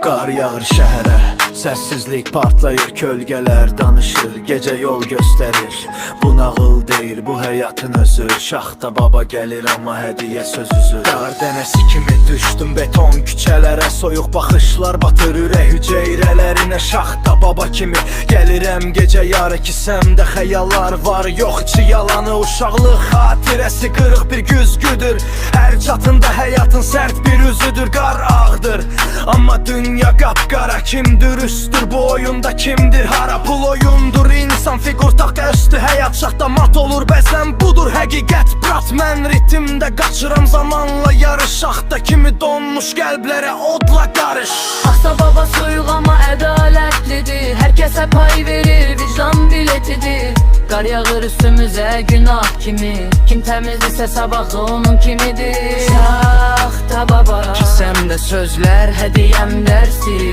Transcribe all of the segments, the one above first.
Qar yağır şəhərə, səssizlik partlayır, kölgələr danışır, gecə yol göstərir. Bu nağıl deyir, bu həyatın özü. Şaxta baba gəlir amma hədiyyə söz üzü. Qar dənəsi kimi düşdüm beton küçələrə, soyuq baxışlar batır ürək hüceyrələrinə. Şaxta baba kimi gəlirəm gecə yarı, kisəmdə xəyallar var, yox içi yalanı. Uşaqlıq xatirəsi qırıq bir güzgüdür, hər çatında həyatın sərt bir üzüdür. Qar ağdır, amma dünya qapqara. Kim dürüsttür bu oyunda, kimdir hara? Pul oyundur, insan figur taxta üstü. Həyat şaxta mat olur, bəzən budur həqiqət. Brat, mən ritmdə qaçıram zamanla yarış. Şaxta kimi donmuş qəlblərə odla qarış. Axsa baba soyuq amma ədalətlidir, hər kəsə pay verir, vicdan biletidir. Qar yağır üstümüzə günah kimi, kim təmizdirsə sabahı onun kimidir. Şaxta baba, Kisəmdə sözlər, hədiyyəm dərsi.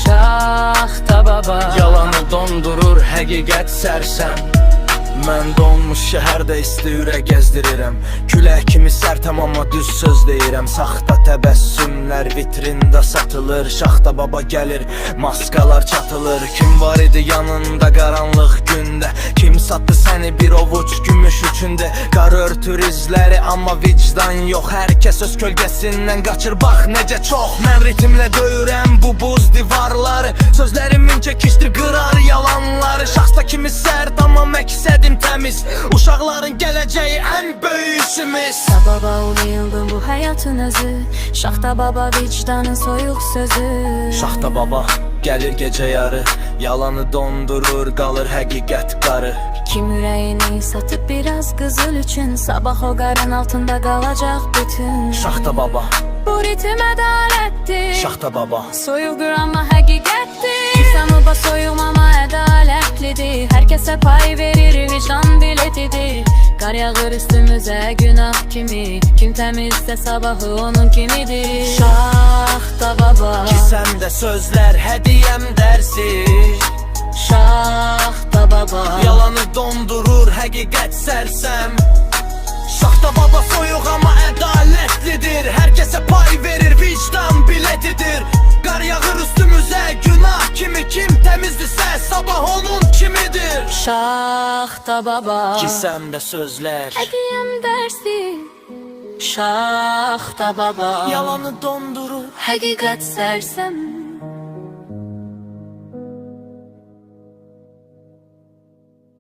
Şaxta baba, Yalanı dondurur, həqiqət sərsəm. Mən donmuş şəhərdə isti ürək gəzdirirəm. Külək kimi sərtəm amma düz söz deyirəm. Saxta təbəssümlər vitrində satılır. Şaxta baba gəlir, maskalar çatılır. Kim var idi yanında qaranlıq gündə? Kim satdı səni bir ovuc gümüş üçündə? Qar örtür izləri amma vicdan yox. Hər kəs öz kölgəsindən qaçır, bax necə çox. Mən ritmlə döyürəm bu buz divarları, sözlərimin çəkişdir qırar yalanları. Şaxta kimi sərt amma məqsədim təmiz, uşaqların gələcəyi ən böyük işimiz. Şaxta baba uluyuldu bu həyatın özü, Şaxta baba vicdanın soyuq sözü. Şaxta baba gəlir gecə yarı, yalanı dondurur, qalır həqiqət qarı. Kim ürəyini satıb biraz qızıl üçün, sabah o qarın altında qalacaq bütün. Şaxta baba, Bu ritim ədalətdir, Şaxta baba, soyuqdur amma həqiqətdir. İnsan baba soyuq amma ədalətlidir, hər kəsə pay verir, vicdan biletidir. Qar yağır üstümüzə günah kimi, kim təmizsə sabahı onun kimidir. Şaxta baba, kisəmdə sözlər, hədiyyəm dərsi. Şaxta baba, Yalanı dondurur, həqiqət sərsəm. Şaxta baba soyuq amma ədalətlidir, hər kəsə pay verir, vicdan biletidir. Qar yağır üstümüzə günah kimi, kim təmizdirsə sabah onun kimidir. Şaxta baba, Kisəmdə sözlər, hədiyyəm dərsi. Şaxta baba, yalanı dondurur. həqiqət sərsəm.